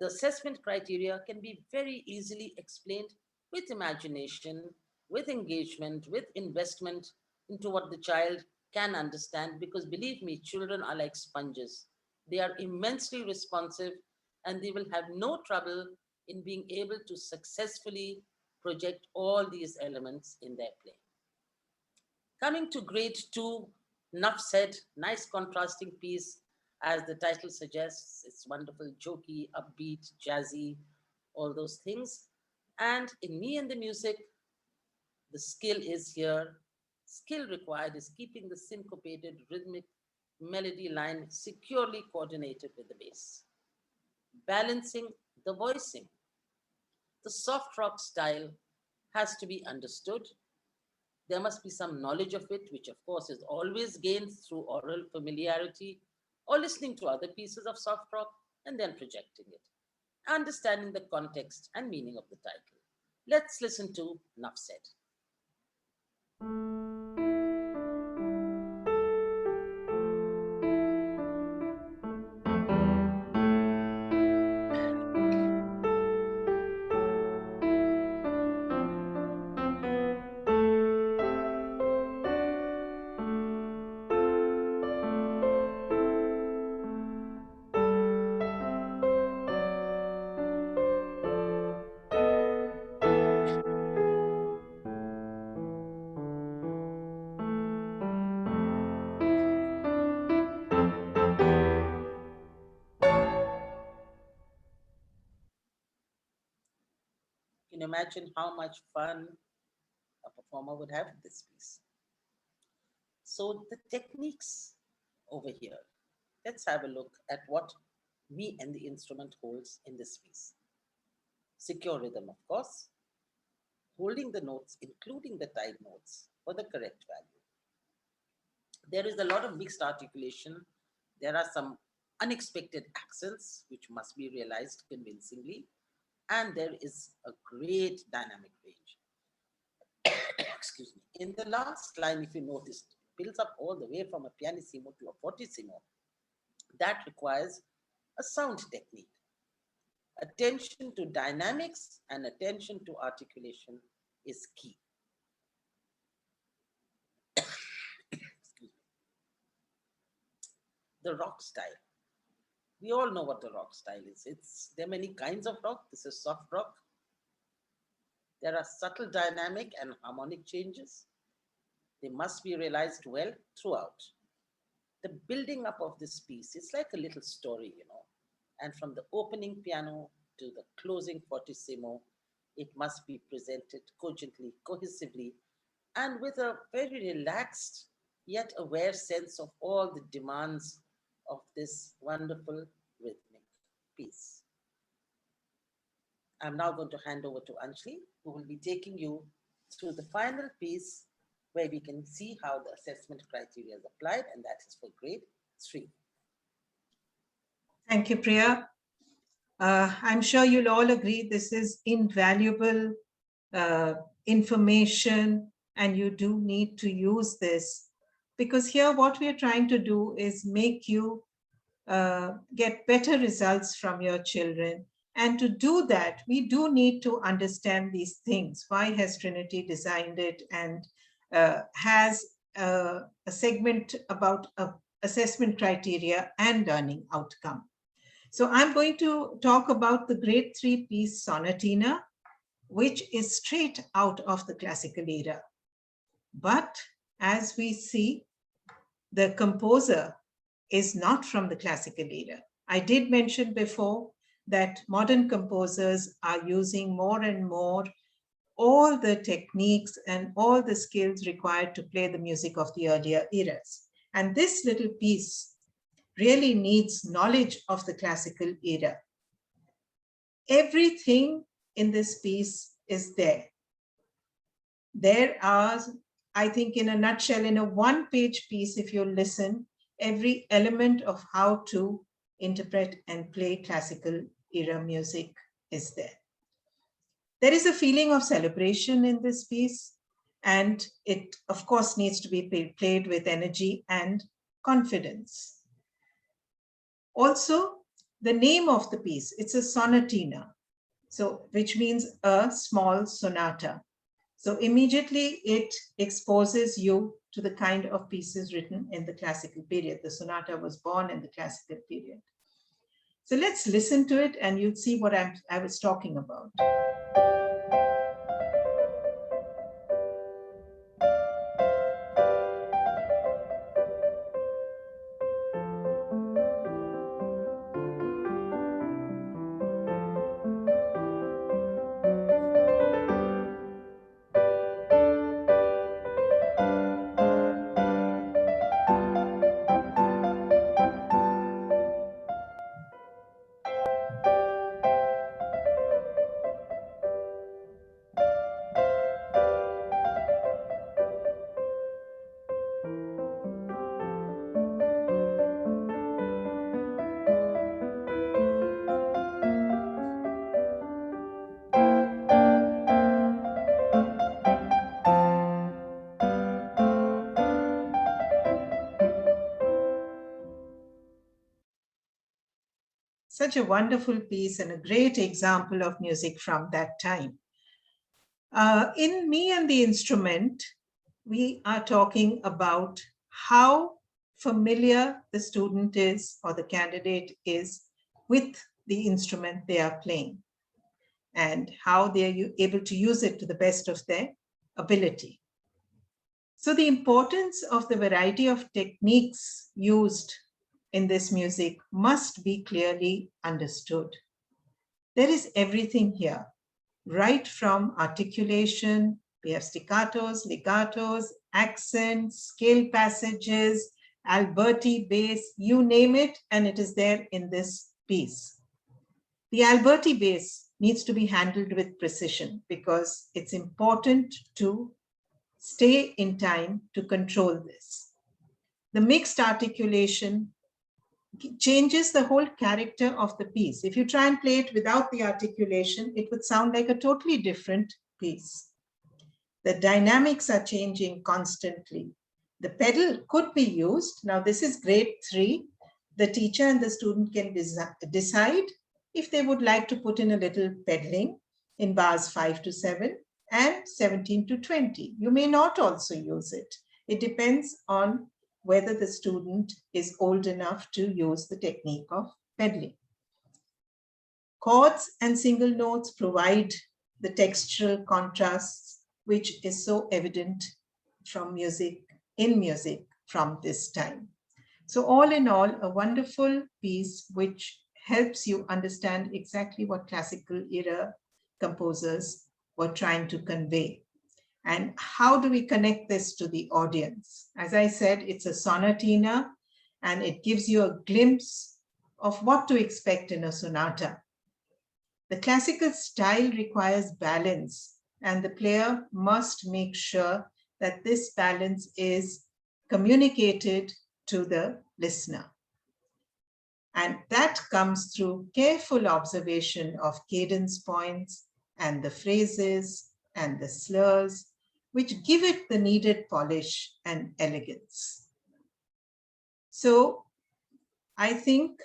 The assessment criteria can be very easily explained with imagination, with engagement, with investment into what the child can understand. Because believe me, children are like sponges. They are immensely responsive and they will have no trouble in being able to successfully project all these elements in their play. Coming to grade 2, Nuff said, nice contrasting piece, as the title suggests. It's wonderful, jokey, upbeat, jazzy, all those things. And in Me and the Music, the skill is here. Skill required is keeping the syncopated rhythmic melody line securely coordinated with the bass. Balancing the voicing. The soft rock style has to be understood. There must be some knowledge of it, which of course is always gained through oral familiarity or listening to other pieces of soft rock and then projecting it, understanding the context and meaning of the title. Let's listen to Nuff Said. You can imagine how much fun a performer would have with this piece. So the techniques over here, let's have a look at what me and the instrument holds in this piece. Secure rhythm, of course, holding the notes, including the tied notes, for the correct value. There is a lot of mixed articulation. There are some unexpected accents, which must be realized convincingly. And there is a great dynamic range. Excuse me. In the last line, if you noticed, it builds up all the way from a pianissimo to a fortissimo. That requires a sound technique. Attention to dynamics and attention to articulation is key. Excuse me. The rock style. We all know what the rock style is. There are many kinds of rock. This is soft rock. There are subtle dynamic and harmonic changes. They must be realized well throughout. The building up of this piece is like a little story, you know. And from the opening piano to the closing fortissimo, it must be presented cogently, cohesively, and with a very relaxed yet aware sense of all the demands of this wonderful rhythmic piece. I'm now going to hand over to Anjali, who will be taking you through the final piece where we can see how the assessment criteria is applied, and that is for grade 3. Thank you, Priya. I'm sure you'll all agree this is invaluable information, and you do need to use this, because here what we are trying to do is make you get better results from your children. And to do that, we do need to understand these things. Why has Trinity designed it and has a segment about assessment criteria and learning outcome? So I'm going to talk about the grade 3 piece Sonatina, which is straight out of the classical era. But as we see, the composer is not from the classical era. I did mention before that modern composers are using more and more all the techniques and all the skills required to play the music of the earlier eras. And this little piece really needs knowledge of the classical era. Everything in this piece is there. There are, I think, in a nutshell, in a one-page piece, if you listen, every element of how to interpret and play classical era music is there. There is a feeling of celebration in this piece, and it, of course, needs to be played with energy and confidence. Also, the name of the piece, it's a sonatina, so which means a small sonata. So immediately it exposes you to the kind of pieces written in the classical period. The sonata was born in the classical period. So let's listen to it and you'll see what I was talking about. Such a wonderful piece and a great example of music from that time. In Me and the Instrument, we are talking about how familiar the student is or the candidate is with the instrument they are playing and how they are able to use it to the best of their ability. So the importance of the variety of techniques used in this music must be clearly understood. There is everything here, right from articulation, we have staccatos, legatos, accents, scale passages, Alberti bass, you name it, and it is there in this piece. The Alberti bass needs to be handled with precision because it's important to stay in time to control this. The mixed articulation changes the whole character of the piece. If you try and play it without the articulation, it would sound like a totally different piece. The dynamics are changing constantly. The pedal could be used. Now, this is grade 3. The teacher and the student can decide if they would like to put in a little pedaling in bars 5 to 7 and 17 to 20. You may not also use it. It depends on whether the student is old enough to use the technique of pedaling. Chords and single notes provide the textural contrasts, which is so evident from music, in music from this time. So all in all, a wonderful piece which helps you understand exactly what classical era composers were trying to convey. And how do we connect this to the audience? As I said, it's a sonatina, and it gives you a glimpse of what to expect in a sonata. The classical style requires balance, and the player must make sure that this balance is communicated to the listener. And that comes through careful observation of cadence points and the phrases and the slurs, which give it the needed polish and elegance. So I think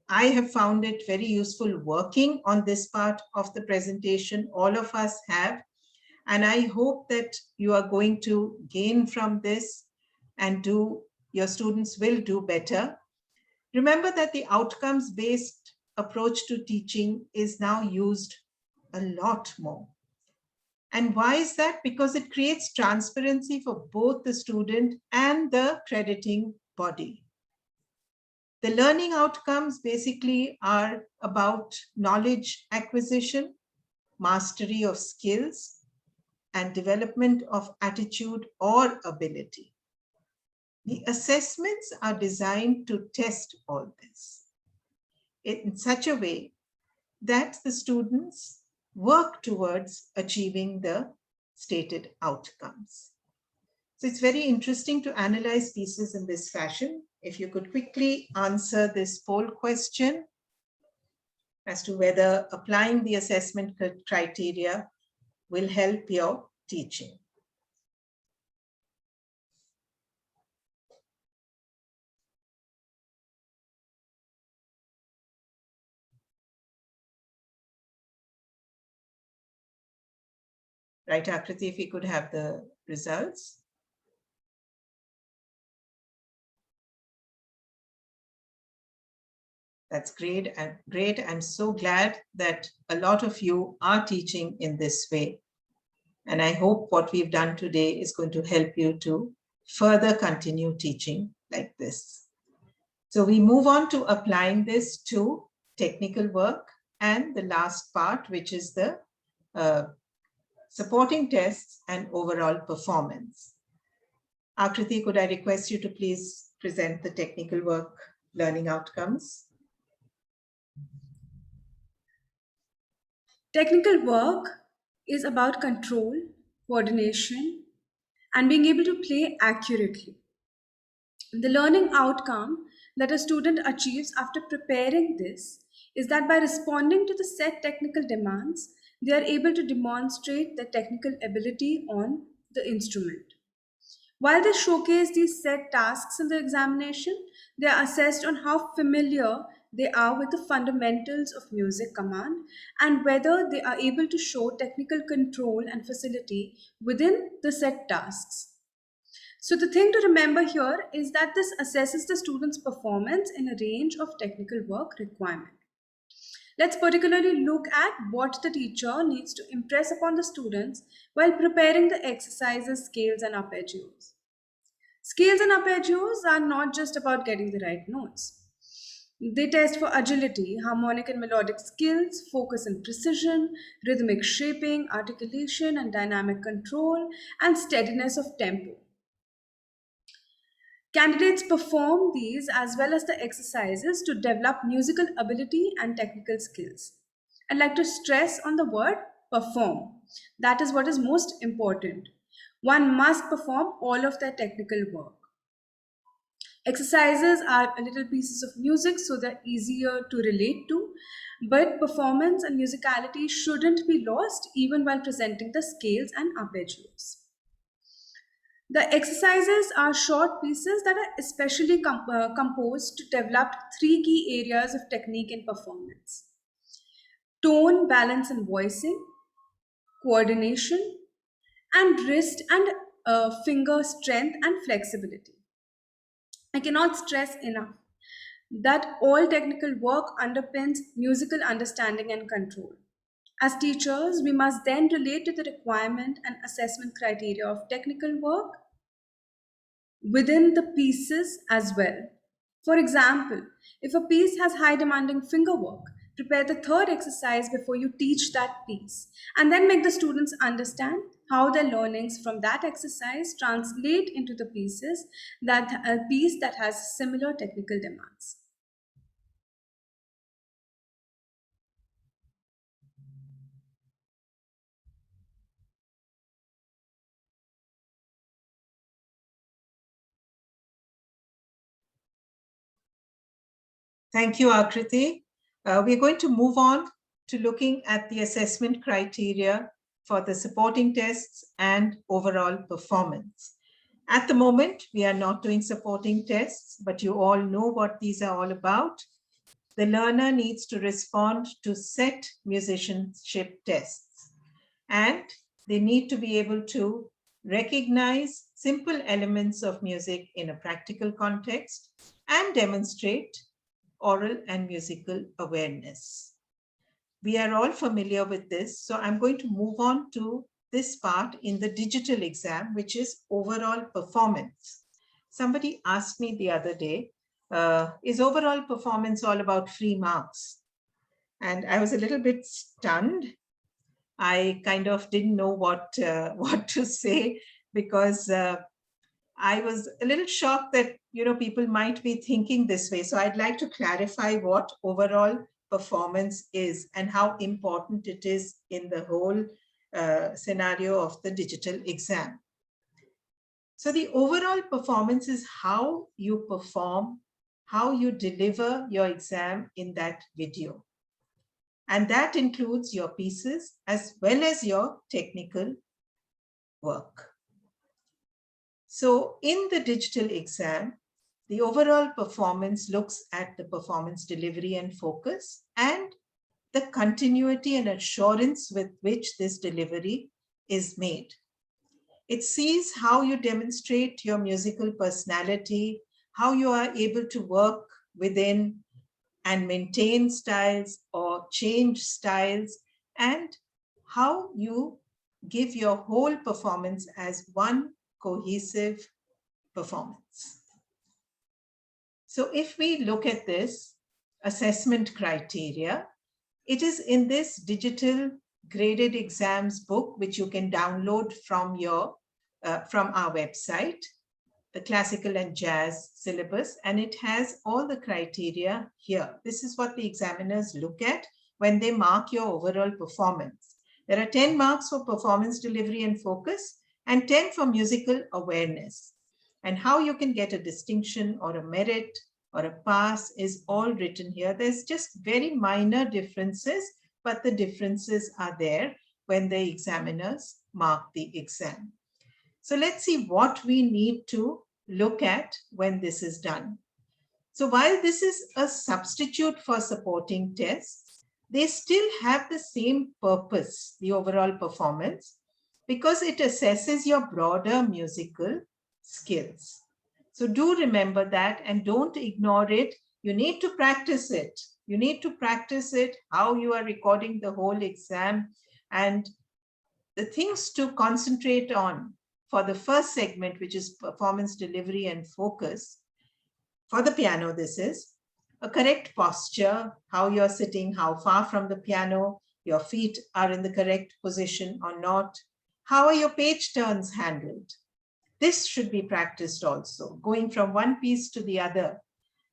I have found it very useful working on this part of the presentation. All of us have. And I hope that you are going to gain from this and your students will do better. Remember that the outcomes-based approach to teaching is now used a lot more. And why is that? Because it creates transparency for both the student and the crediting body. The learning outcomes basically are about knowledge acquisition, mastery of skills, and development of attitude or ability. The assessments are designed to test all this in such a way that the students work towards achieving the stated outcomes. So it's very interesting to analyze pieces in this fashion. If you could quickly answer this poll question as to whether applying the assessment criteria will help your teaching. Right, Akriti, if we could have the results. That's great. Great. I'm so glad that a lot of you are teaching in this way. And I hope what we've done today is going to help you to further continue teaching like this. So we move on to applying this to technical work and the last part, which is the supporting tests and overall performance. Akriti, could I request you to please present the technical work learning outcomes? Technical work is about control, coordination, and being able to play accurately. The learning outcome that a student achieves after preparing this is that by responding to the set technical demands, they are able to demonstrate their technical ability on the instrument. While they showcase these set tasks in the examination, they are assessed on how familiar they are with the fundamentals of music command and whether they are able to show technical control and facility within the set tasks. So the thing to remember here is that this assesses the student's performance in a range of technical work requirement. Let's particularly look at what the teacher needs to impress upon the students while preparing the exercises, scales, and arpeggios. Scales and arpeggios are not just about getting the right notes. They test for agility, harmonic and melodic skills, focus and precision, rhythmic shaping, articulation and dynamic control, and steadiness of tempo. Candidates perform these as well as the exercises to develop musical ability and technical skills. I'd like to stress on the word perform. That is what is most important. One must perform all of their technical work. Exercises are little pieces of music, so they're easier to relate to, but performance and musicality shouldn't be lost even while presenting the scales and arpeggios. The exercises are short pieces that are especially composed to develop three key areas of technique and performance: tone, balance, and voicing, coordination, and wrist and finger strength and flexibility. I cannot stress enough that all technical work underpins musical understanding and control. As teachers, we must then relate to the requirement and assessment criteria of technical work within the pieces as well. For example, if a piece has high demanding finger work, prepare the third exercise before you teach that piece, and then make the students understand how their learnings from that exercise translate into the pieces that a piece that has similar technical demands. Thank you, Akriti. We're going to move on to looking at the assessment criteria for the supporting tests and overall performance. At the moment, we are not doing supporting tests, but you all know what these are all about. The learner needs to respond to set musicianship tests, and they need to be able to recognize simple elements of music in a practical context and demonstrate oral and musical awareness. We are all familiar with this, so I'm going to move on to this part in the digital exam, which is overall performance. Somebody asked me the other day, is overall performance all about free marks? And I was a little bit stunned. I kind of didn't know what to say, because I was a little shocked that people might be thinking this way. So I'd like to clarify what overall performance is and how important it is in the whole scenario of the digital exam. So the overall performance is how you perform, how you deliver your exam in that video. And that includes your pieces as well as your technical work. So in the digital exam, the overall performance looks at the performance delivery and focus and the continuity and assurance with which this delivery is made. It sees how you demonstrate your musical personality, how you are able to work within and maintain styles or change styles, and how you give your whole performance as one cohesive performance. So if we look at this assessment criteria, it is in this digital graded exams book, which you can download from our website, the classical and jazz syllabus, and it has all the criteria here. This is what the examiners look at when they mark your overall performance. There are 10 marks for performance delivery and focus and 10 for musical awareness. And how you can get a distinction or a merit or a pass is all written here. There's just very minor differences, but the differences are there when the examiners mark the exam. So let's see what we need to look at when this is done. So while this is a substitute for supporting tests, they still have the same purpose, the overall performance, because it assesses your broader musical skills. So do remember that and don't ignore it. You need to practice it. You need to practice it, how you are recording the whole exam, and the things to concentrate on for the first segment, which is performance delivery and focus. For the piano, this is a correct posture, how you're sitting, how far from the piano, your feet are in the correct position or not. How are your page turns handled? This should be practiced also. Going from one piece to the other,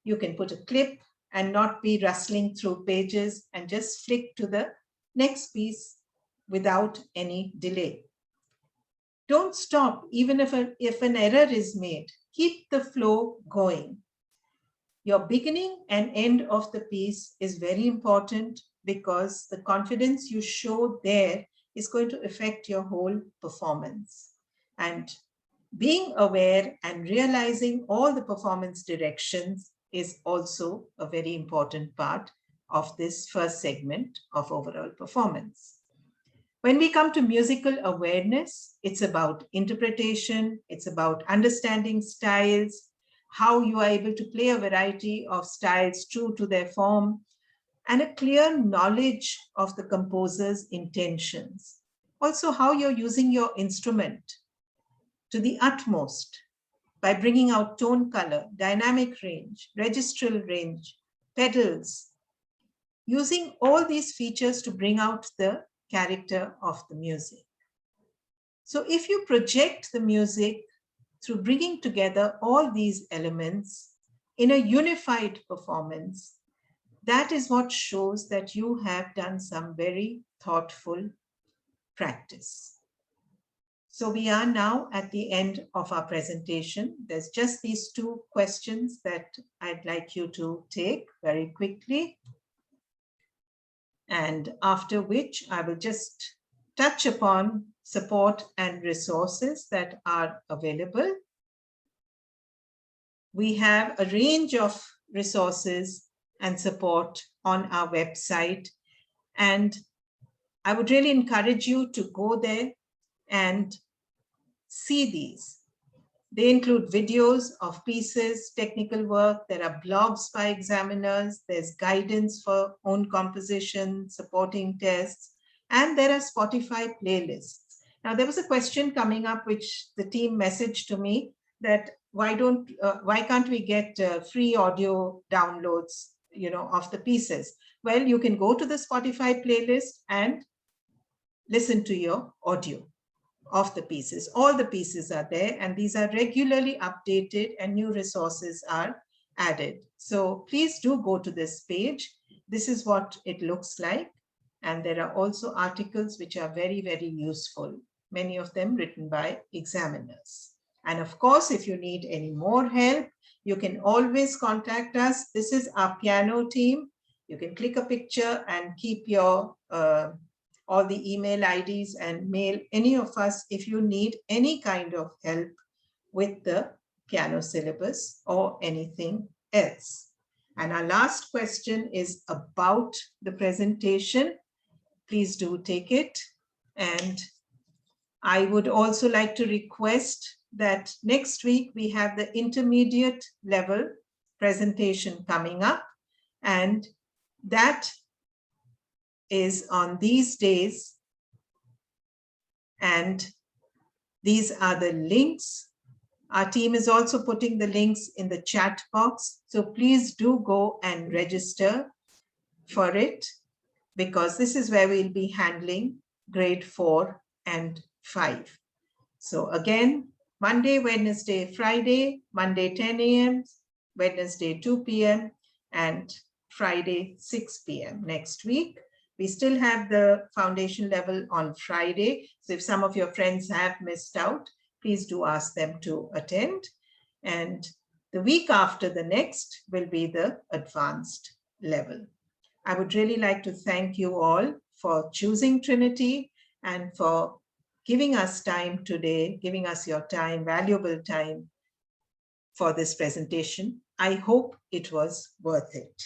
you can put a clip and not be rustling through pages and just flick to the next piece without any delay. Don't stop even if an error is made. Keep the flow going. Your beginning and end of the piece is very important because the confidence you show there is going to affect your whole performance. And being aware and realizing all the performance directions is also a very important part of this first segment of overall performance. When we come to musical awareness, it's about interpretation, it's about understanding styles, how you are able to play a variety of styles true to their form, and a clear knowledge of the composer's intentions. Also, how you're using your instrument to the utmost by bringing out tone color, dynamic range, registral range, pedals, using all these features to bring out the character of the music. So if you project the music through bringing together all these elements in a unified performance, that is what shows that you have done some very thoughtful practice. So we are now at the end of our presentation. There's just these two questions that I'd like you to take very quickly. And after which I will just touch upon support and resources that are available. We have a range of resources and support on our website. And I would really encourage you to go there and see these. They include videos of pieces, technical work. There are blogs by examiners. There's guidance for own composition, supporting tests, and there are Spotify playlists. Now, there was a question coming up, which the team messaged to me, that why can't we get free audio downloads, of the pieces? Well, you can go to the Spotify playlist and listen to your audio of the pieces. All the pieces are there, and these are regularly updated and new resources are added. So please do go to this page. This is what it looks like. And there are also articles which are very, very useful, many of them written by examiners. And of course, if you need any more help, you can always contact us. This is our piano team. You can click a picture and keep your all the email IDs and mail any of us if you need any kind of help with the piano syllabus or anything else. And our last question is about the presentation. Please do take it. And I would also like to request that next week we have the intermediate level presentation coming up, and that is on these days. And these are the links. Our team is also putting the links in the chat box. So please do go and register for it, because this is where we'll be handling grade 4 and 5. So again, Monday, Wednesday, Friday, Monday 10 a.m., Wednesday 2 p.m., and Friday 6 p.m. next week. We still have the foundation level on Friday. So if some of your friends have missed out, please do ask them to attend. And the week after the next will be the advanced level. I would really like to thank you all for choosing Trinity and for giving us time today, giving us your time, valuable time for this presentation. I hope it was worth it.